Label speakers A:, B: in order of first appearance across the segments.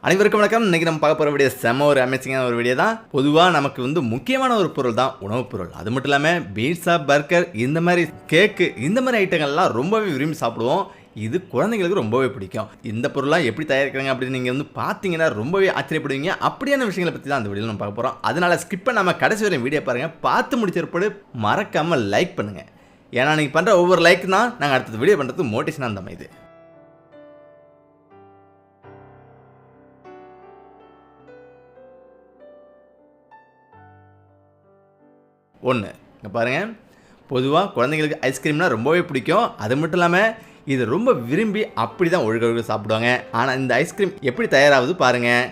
A: அனைவருக்கும் வணக்கம். இன்னைக்கு நம்ம பார்க்க போகிற வீடியோ செம்ம ஒரு அமேசிங்கான ஒரு வீடியோ தான். பொதுவாக நமக்கு முக்கியமான ஒரு பொருள் தான் உணவுப் பொருள். அது மட்டும் இல்லாமல் பீட்சா, பர்கர், இந்த மாதிரி கேக்கு, இந்த மாதிரி ஐட்டங்கள்லாம் ரொம்பவே விரும்பி சாப்பிடுவோம். இது குழந்தைங்களுக்கு ரொம்பவே பிடிக்கும். இந்த பொருளாக எப்படி தயாரிக்கிறாங்க அப்படின்னு நீங்கள் பார்த்தீங்கன்னா ரொம்பவே ஆச்சரியப்படுவீங்க. அப்படியான விஷயங்களை பற்றி தான் அந்த வீடியோவில் நம்ம பார்க்க போகிறோம். அதனால ஸ்கிப் பண்ணாமல் கடைசி வரையும் வீடியோ பாருங்கள். பார்த்து முடிச்சிருப்பது மறக்காமல் லைக் பண்ணுங்கள். ஏன்னா நீங்கள் பண்ணுற ஒவ்வொரு லைக் தான் நாங்கள் அடுத்தது வீடியோ பண்ணுறதுக்கு மோட்டிவேஷனாக இருந்த மாதிரி. ஒன்று இங்கே பாருங்கள், பொதுவாக குழந்தைங்களுக்கு ஐஸ்கிரீம்னா ரொம்பவே பிடிக்கும். அது மட்டும் இல்லாமல் இது ரொம்ப விரும்பி அப்படி தான் ஒழுக சாப்பிடுவாங்க. ஆனால் இந்த ஐஸ்கிரீம் எப்படி தயாராகுது பாருங்கள்.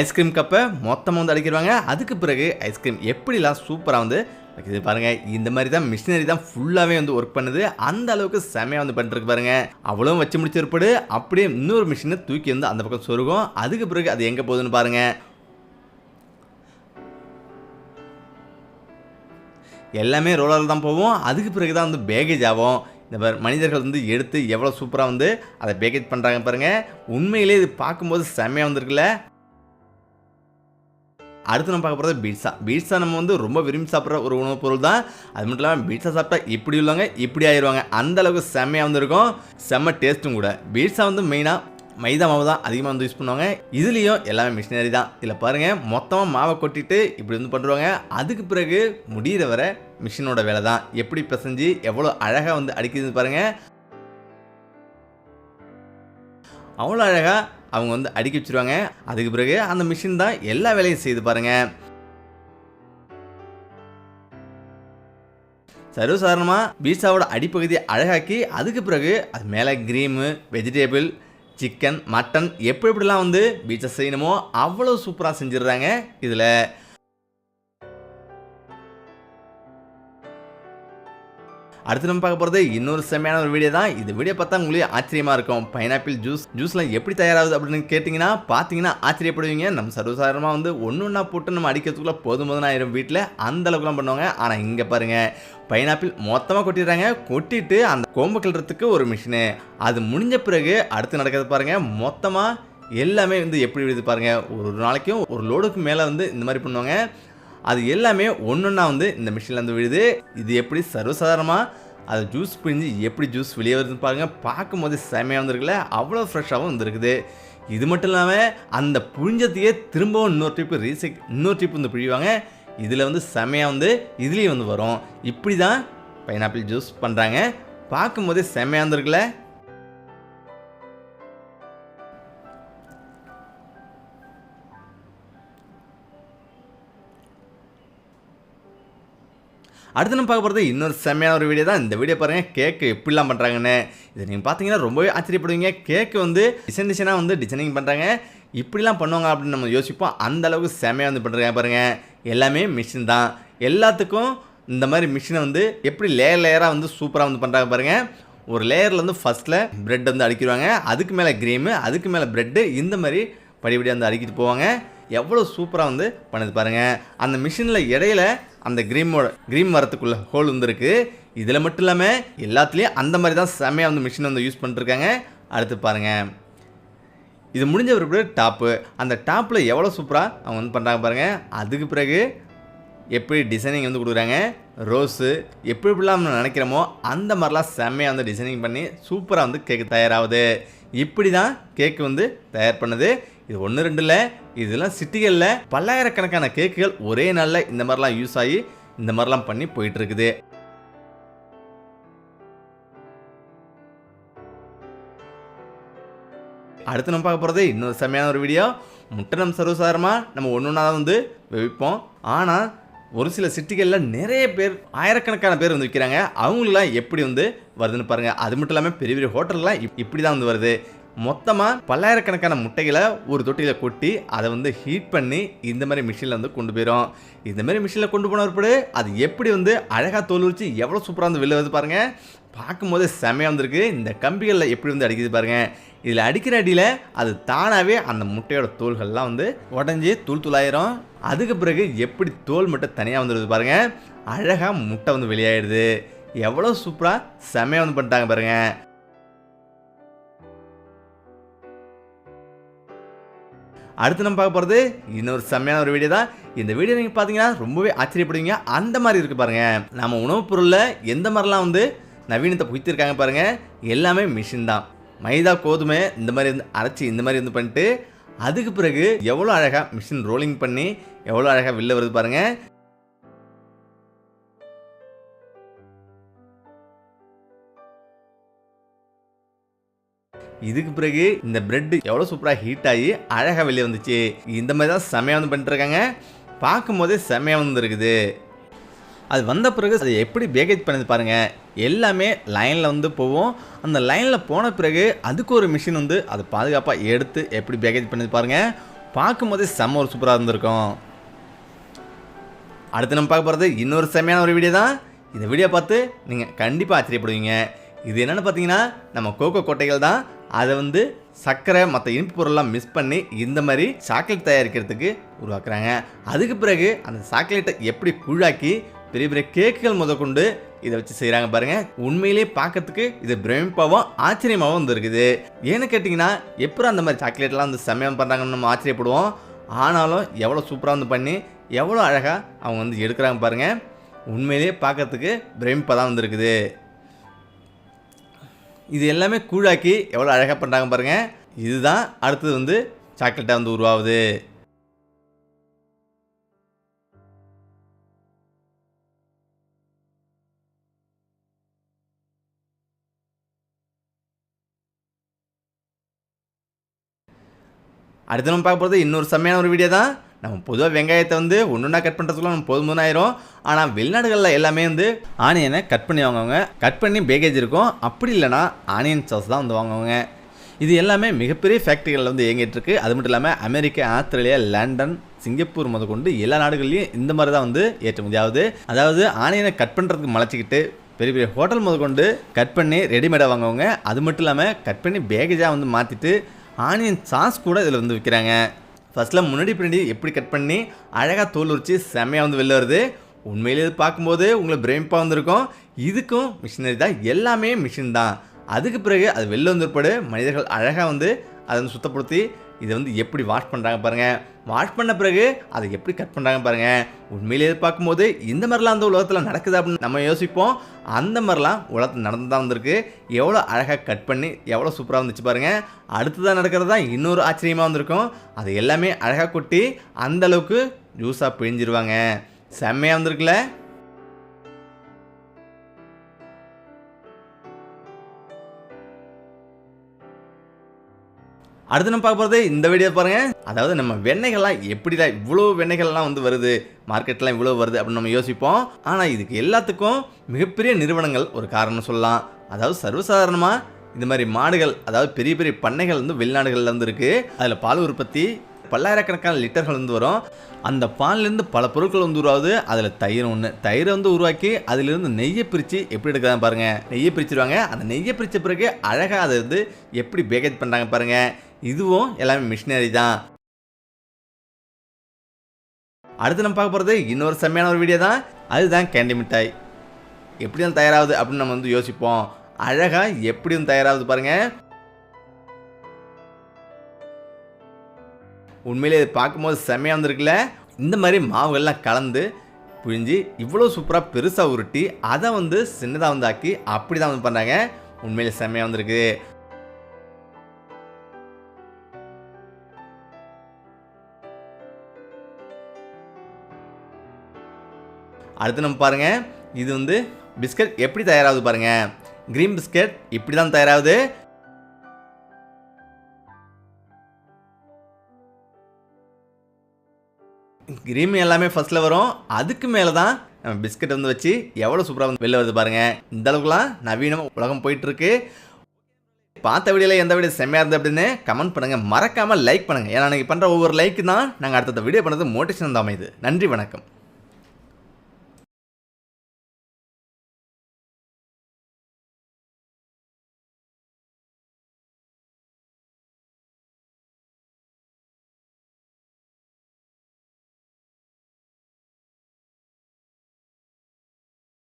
A: ஐஸ்கிரீம் கப்பை மொத்தமாக அடிக்கிடுவாங்க. அதுக்கு பிறகு ஐஸ்கிரீம் எப்படிலாம் சூப்பராக இது பாருங்கள். இந்த மாதிரி தான் மிஷினரி தான் ஃபுல்லாகவே ஒர்க் பண்ணுது. அந்த அளவுக்கு செமையாக பண்ணிருக்கு பாருங்கள். அவ்வளோ வச்சு முடிச்சிருப்படு அப்படியே இன்னொரு மிஷினை தூக்கி அந்த பக்கம் சொருகும். அதுக்கு பிறகு அது எங்கே போகுதுன்னு பாருங்கள். எல்லாமே ரோலரில் தான் போவோம். அதுக்கு பிறகு தான் பேக்கேஜ் ஆகும். இந்த மனிதர்கள் எடுத்து எவ்வளோ சூப்பராக அதை பேக்கேஜ் பண்ணுறாங்க பாருங்கள். உண்மையிலே இது பார்க்கும்போது செம்மையாக வந்திருக்குல்ல. அடுத்து நம்ம பார்க்க போகிறது பீட்சா. பீட்சா நம்ம ரொம்ப விரும்பி சாப்பிட்ற ஒரு உணவுப் பொருள் தான். அது மட்டும் இல்லாமல் பீட்சா சாப்பிட்டா இப்படி உள்ளவங்க இப்படி ஆயிடுவாங்க. அந்த அளவுக்கு செம்மையாக வந்திருக்கும். செம்ம டேஸ்ட்டும் கூட. பீட்சா மெயினாக மைதா மாவு தான் அதிகமாக யூஸ் பண்ணுவாங்க. இதுலேயும் எல்லாமே மிஷினரி தான். இதில் பாருங்கள், மொத்தமாக மாவை கொட்டிட்டு இப்படி பண்ணுவாங்க. அதுக்கு பிறகு முடிகிற வர மிஷினோட வேலை தான். எப்படி பிசைஞ்சு எவ்வளோ அழகாக அடிக்குதுன்னு பாருங்கள். அவ்வளோ அழகாக அவங்க அடிக்க வச்சுருவாங்க. அதுக்கு பிறகு அந்த மிஷின் தான் எல்லா வேலையும் செய்து பாருங்கள். சர்வசாதாரணமாக பீட்சாவோட அடிப்பகுதியை அழகாக்கி அதுக்கு பிறகு அது மேலே கிரீமு, வெஜிடேபிள், சிக்கன், மட்டன் எப்படிலாம் பீட்சா செய்யணுமோ அவ்வளோ சூப்பராக செஞ்சிடுறாங்க. இதில் அடுத்து நம்ம பார்க்க போகிறது இன்னொரு செம்மையான ஒரு வீடியோ தான். இந்த வீடியோ பார்த்தா உங்களுக்கு ஆச்சரியமாக இருக்கும். பைனாப்பிள் ஜூஸ்லாம் எப்படி தயாராகுது அப்படின்னு கேட்டிங்கன்னா பார்த்தீங்கன்னா ஆச்சரியப்படுவீங்க. நம்ம சர்வசாதாரணமாக ஒன்று போட்டு நம்ம அடிக்கிறதுக்குள்ளே போதும் ஆயிரும் வீட்டில். அந்த அளவுக்குலாம் பண்ணுவாங்க. ஆனால் இங்கே பாருங்கள், பைனாப்பிள் மொத்தமாக கொட்டிடுறாங்க. கொட்டிட்டு அந்த கோம்பு கிளறதுக்கு ஒரு மிஷினு. அது முடிஞ்ச பிறகு அடுத்து நடக்கிறது பாருங்கள். மொத்தமாக எல்லாமே எப்படி விடுது பாருங்கள். ஒரு நாளைக்கும் ஒரு லோடுக்கு மேலே இந்த மாதிரி பண்ணுவாங்க. அது எல்லாமே ஒன்றா இந்த மிஷினில் விழுது. இது எப்படி சர்வசாதாரணமாக அது ஜூஸ் பிழிஞ்சு எப்படி ஜூஸ் வெளியே வருதுன்னு பாருங்கள். பார்க்கும்போது செமையாக வந்துருக்குல்ல. அவ்வளோ ஃப்ரெஷ்ஷாகவும் வந்துருக்குது. இது மட்டும் இல்லாமல் அந்த புழிஞ்சத்தையே திரும்பவும் இன்னொரு ட்ரிப் பிழிவாங்க. இதில் செமையாக இதுலேயும் வரும். இப்படி தான் பைனாப்பிள் ஜூஸ் பண்ணுறாங்க. பார்க்கும்போதே செமையாக வந்துருக்குல்ல. அடுத்து நம்ம பார்க்க போகிறது இன்னொரு செம்மையான ஒரு வீடியோ தான். இந்த வீடியோ பாருங்கள், கேக்கு எப்படிலாம் பண்ணுறாங்கன்னு. இதை நீங்கள் பார்த்தீங்கன்னா ரொம்பவே ஆச்சரியப்படுவீங்க. கேக்கு டிசைனாக டிசைனிங் பண்ணுறாங்க. இப்படிலாம் பண்ணுவாங்க அப்படின்னு நம்ம யோசிப்போம். அந்த அளவுக்கு செம்மையாக பண்ணுறாங்க பாருங்கள். எல்லாமே மிஷின் தான். எல்லாத்துக்கும் இந்த மாதிரி மிஷினை எப்படி லேயராக சூப்பராக பண்ணுறாங்க பாருங்கள். ஒரு லேயரில் ஃபஸ்ட்டில் ப்ரெட் அடிக்கிடுவாங்க. அதுக்கு மேலே க்ரீமு, அதுக்கு மேலே ப்ரெட்டு, இந்த மாதிரி படிப்படியாக அடிக்கிட்டு போவாங்க. எவ்வளோ சூப்பராக பண்ணுது பாருங்கள். அந்த மிஷினில் இடையில அந்த க்ரீம் வரத்துக்குள்ள ஹோல் இருக்குது. இதில் மட்டும் இல்லாமல் எல்லாத்துலேயும் அந்த மாதிரி தான் செம்மையாக மிஷினை யூஸ் பண்ணிருக்காங்க. அடுத்து பாருங்கள், இது முடிஞ்ச ஒரு டாப்பு. அந்த டாப்பில் எவ்வளோ சூப்பராக அவங்க பண்ணுறாங்க பாருங்கள். அதுக்கு பிறகு எப்படி டிசைனிங் கொடுக்குறாங்க. ரோஸு எப்படிலாம் நம்ம நினைக்கிறோமோ அந்த மாதிரிலாம் செம்மையாக டிசைனிங் பண்ணி சூப்பராக கேக்கு தயாராகுது. இப்படி தான் கேக்கு தயார் பண்ணுது. இது 1 2 இல்லை, இதெல்லாம் சிட்டிகளில் பல்லாயிரக்கணக்கான கேக்குகள் ஒரே நாளில் இந்த மாதிரிலாம் யூஸ் ஆகி இந்த மாதிரிலாம் பண்ணி போயிட்டு இருக்குது. அடுத்து நம்ம பார்க்க போகிறது இன்னொரு செம்மையான ஒரு வீடியோ. முட்டை நம்ம சர்வசாதாரணமாக நம்ம ஒன்றா தான் வைப்போம். ஆனால் ஒரு சில சிட்டிகளில் நிறைய பேர், ஆயிரக்கணக்கான பேர் விற்கிறாங்க. அவங்களெலாம் எப்படி வருதுன்னு பாருங்கள். அது மட்டும் இல்லாமல் பெரிய பெரிய ஹோட்டல்லாம் இப்படி தான் வருது. மொத்தமாக பல்லாயிரக்கணக்கான முட்டைகளை ஒரு தொட்டியில் கொட்டி அதை ஹீட் பண்ணி இந்த மாதிரி மிஷினில் கொண்டு போயிடும். இந்த மாதிரி மிஷினில் கொண்டு போன பிறகு அது எப்படி அழகாக தோல் உரிச்சு எவ்வளோ சூப்பராக வெளில வருது பாருங்கள். பார்க்கும்போது செம்மையாக வந்திருக்கு. இந்த கம்பிகளில் எப்படி அடிக்குது பாருங்கள். இதில் அடிக்கிற அடியில் அது தானாகவே அந்த முட்டையோட தோல்கள்லாம் உடஞ்சி தூளாயிரும். அதுக்கு பிறகு எப்படி தோல் மட்டும் தனியாக வந்துடுது பாருங்கள். அழகாக முட்டை வெளியாகிடுது. எவ்வளோ சூப்பராக செம்மையாக பண்ணிட்டாங்க பாருங்கள். அடுத்து நம்ம பார்க்க போகிறது இன்னொரு செம்மையான ஒரு வீடியோ தான். இந்த வீடியோ நீங்கள் பார்த்தீங்கன்னா ரொம்பவே ஆச்சரியப்படுவீங்க. அந்த மாதிரி இருக்குது பாருங்கள். நம்ம உணவுப் பொருளில் எந்த மாதிரிலாம் வந்து நவீனத்தை புகுத்திருக்காங்க பாருங்கள். எல்லாமே மிஷின் தான். மைதா கோதுமை இந்த மாதிரி வந்து அரைச்சி இந்த மாதிரி வந்து பண்ணிட்டு அதுக்கு பிறகு எவ்வளோ அழகாக மிஷின் ரோலிங் பண்ணி எவ்வளோ அழகாக வெளில வருது பாருங்கள். இதுக்கு பிறகு இந்த பிரெட் எவ்வளோ சூப்பராக ஹீட் ஆகி அழகாக வெளியே வந்துச்சு. இந்த மாதிரி தான் செம்மையாக வந்து பண்ணிட்டுருக்காங்க. பார்க்கும்போதே செம்மையாக வந்து இருக்குது. அது வந்த பிறகு அதை எப்படி பேக்கேஜ் பண்ணது பாருங்கள். எல்லாமே லைனில் வந்து போவோம். அந்த லைனில் போன பிறகு அதுக்கு ஒரு மிஷின் வந்து அதை பாதுகாப்பாக எடுத்து எப்படி பேக்கேஜ் பண்ணது பாருங்கள். பார்க்கும்போதே செம்ம ஒரு சூப்பராக இருந்திருக்கும். அடுத்து நம்ம பார்க்க போகிறது இன்னொரு செம்மையான ஒரு வீடியோ தான். இந்த வீடியோ பார்த்து நீங்கள் கண்டிப்பாக ஆச்சரியப்படுவீங்க. இது என்னென்னு பார்த்தீங்கன்னா நம்ம கோகோ கொட்டைகள் தான். அதை வந்து சர்க்கரை மற்ற இனிப்பு பொருள்லாம் மிஸ் பண்ணி இந்த மாதிரி சாக்லேட் தயாரிக்கிறதுக்கு உருவாக்குறாங்க. அதுக்கு பிறகு அந்த சாக்லேட்டை எப்படி கூழாக்கி பெரிய பெரிய கேக்குகள் முதற்கொண்டு இதை வச்சு செய்கிறாங்க பாருங்கள். உண்மையிலேயே பார்க்கறதுக்கு இது பிரமிப்பாகவும் ஆச்சரியமாகவும் வந்து இருக்குது. ஏன்னு கேட்டிங்கன்னா எப்போ அந்த மாதிரி சாக்லேட்லாம் வந்து செம்மையாக பண்ணுறாங்கன்னு நம்ம ஆச்சரியப்படுவோம். ஆனாலும் எவ்வளோ சூப்பராக வந்து பண்ணி எவ்வளோ அழகாக அவங்க வந்து எடுக்கிறாங்க பாருங்கள். உண்மையிலேயே பார்க்கறதுக்கு பிரமிப்பாக தான் வந்துருக்குது. இது எல்லாமே கூழாக்கி எவ்வளோ அழகாக பண்ணுறாங்க பாருங்கள். இதுதான் அடுத்தது வந்து சாக்லேட்டாக வந்து உருவாகுது. அடுத்து நம்ம பார்க்க போகிறது இன்னொரு செம்மையான ஒரு வீடியோ தான். நம்ம பொதுவாக வெங்காயத்தை வந்து ஒன்றுனா கட் பண்ணுறதுக்குள்ள நம்ம போதும் ஆயிரும். ஆனால் வெளிநாடுகளில் எல்லாமே வந்து ஆனியனை கட் பண்ணி வாங்குவாங்க. கட் பண்ணி பேக்கேஜ் இருக்கும். அப்படி இல்லைனா ஆனியன் சாஸ் தான் வந்து வாங்குவாங்க. இது எல்லாமே மிகப்பெரிய ஃபேக்ட்ரிகளில் வந்து இயங்கிட்டு இருக்கு. அது மட்டும் இல்லாமல் அமெரிக்கா, ஆஸ்திரேலியா, லண்டன், சிங்கப்பூர் முதற்கொண்டு எல்லா நாடுகள்லையும் இந்த மாதிரி தான் வந்து ஏற்றுமதி ஆகுது. அதாவது ஆனியனை கட் பண்ணுறதுக்கு மலைச்சிக்கிட்டு பெரிய பெரிய ஹோட்டல் முதற்கொண்டு கட் பண்ணி ரெடிமேடாக வாங்குவாங்க. அது மட்டும் இல்லாமல் கட் பண்ணி பேக்கேஜாக வந்து மாற்றிட்டு ஆனியன் சாஸ் கூட இதில் வந்து விற்கிறாங்க. ஃபஸ்ட்டில் முன்னாடி பின்னாடி எப்படி கட் பண்ணி அழகாக தோல் உரிச்சு செம்மையாக வந்து வெளில வருது. உண்மையிலே பார்க்கும்போது உங்களுக்கு பிரமிப்பாக வந்திருக்கும். இதுக்கும் மிஷினரி தான். எல்லாமே மிஷின் தான். அதுக்கு பிறகு அது வெளில வந்திருப்பாடு மனிதர்கள் அழகாக வந்து அதை வந்து சுத்தப்படுத்தி இதை வந்து எப்படி வாஷ் பண்ணுறாங்க பாருங்கள். வாஷ் பண்ண பிறகு அதை எப்படி கட் பண்ணுறாங்க பாருங்கள். உண்மையிலே பார்க்கும்போது இந்த மாதிரிலாம் அந்த உலகத்தில் நடக்குது அப்படின்னு நம்ம யோசிப்போம். அந்த மாதிரிலாம் உலகத்தில் நடந்து தான் வந்திருக்கு. எவ்வளோ அழகாக கட் பண்ணி எவ்வளோ சூப்பராக வந்துச்சு பாருங்கள். அடுத்ததான் நடக்கிறது தான் இன்னொரு ஆச்சரியமாக வந்திருக்கும். அது எல்லாமே அழகாக கொட்டி அந்தளவுக்கு ஜூஸாக பிழிஞ்சிருவாங்க. செம்மையாக வந்திருக்குல்ல. அடுத்து நம்ம பார்க்க போகிறது இந்த வீடியோ பாருங்கள். அதாவது நம்ம வெண்ணெய்கள்லாம் எப்படிலாம் இவ்வளோ வெண்ணெய்கள்லாம் வந்து வருது, மார்க்கெட்லாம் இவ்வளோ வருது அப்படின்னு நம்ம யோசிப்போம். ஆனால் இதுக்கு எல்லாத்துக்கும் மிகப்பெரிய நிறுவனங்கள் ஒரு காரணம் சொல்லலாம். அதாவது சர்வசாதாரணமாக இந்த மாதிரி மாடுகள், அதாவது பெரிய பெரிய பண்ணைகள் வந்து வெளிநாடுகளில் வந்து இருக்குது. அதில் பால் உற்பத்தி பல்லாயிரக்கணக்கான லிட்டர்கள் வந்து வரும். அந்த பால்லேருந்து பல பொருட்கள் வந்து உருவாகுது. அதில் தயிர் ஒன்று. தயிரை வந்து உருவாக்கி அதிலிருந்து நெய்யை பிரித்து எப்படி எடுக்கிறாங்க பாருங்கள். நெய்யை பிரிச்சுருவாங்க. அந்த நெய்யை பிரித்த பிறகு அழகாக அதை வந்து எப்படி பேக்கேஜ் பண்ணுறாங்க பாருங்கள். இதுவும் எல்லாமே மிஷினரி தான். அடுத்து நம்ம பார்க்க போகிறது இன்னொரு செம்மையான ஒரு வீடியோ தான். அதுதான் கேண்டி மிட்டாய். எப்படி வந்து தயாராகுது அப்படின்னு நம்ம வந்து யோசிப்போம். அழகாக எப்படி வந்து தயாராகுது பாருங்கள். உண்மையிலே இது பார்க்கும்போது செம்மையாக வந்துருக்குல்ல. இந்த மாதிரி மாவுகள்லாம் கலந்து புழிஞ்சு இவ்வளோ சூப்பராக பெருசாக உருட்டி அதை வந்து சின்னதாக வந்து ஆக்கி அப்படி தான் வந்து பண்ணுறாங்க. உண்மையிலே செம்மையாக வந்துருக்கு. அடுத்து நம்ம பாருங்கள். இது வந்து பிஸ்கட் எப்படி தயாராகுது பாருங்கள். கிரீன் பிஸ்கட் இப்படி தான் தயாராகுது. கிரீம் எல்லாமே ஃபர்ஸ்ட்டில் வரும். அதுக்கு மேலே தான் நம்ம பிஸ்கட் வந்து வச்சு எவ்வளோ சூப்பராக வந்து வெளில வருது பாருங்கள். இந்த அளவுக்குலாம் நவீனமாக உலகம் போயிட்டுருக்கு. பார்த்த வீடியோவில் எந்த வீடியோ செம்மையாக இருந்தது அப்படின்னு கமெண்ட் பண்ணுங்கள். மறக்காமல் லைக் பண்ணுங்கள். ஏன்னா நீங்கள் பண்ணுற ஒவ்வொரு லைக்கு தான் நாங்கள் அடுத்த வீடியோ பண்ணுறது மோட்டிவேஷன் தான் அமையுது. நன்றி, வணக்கம்.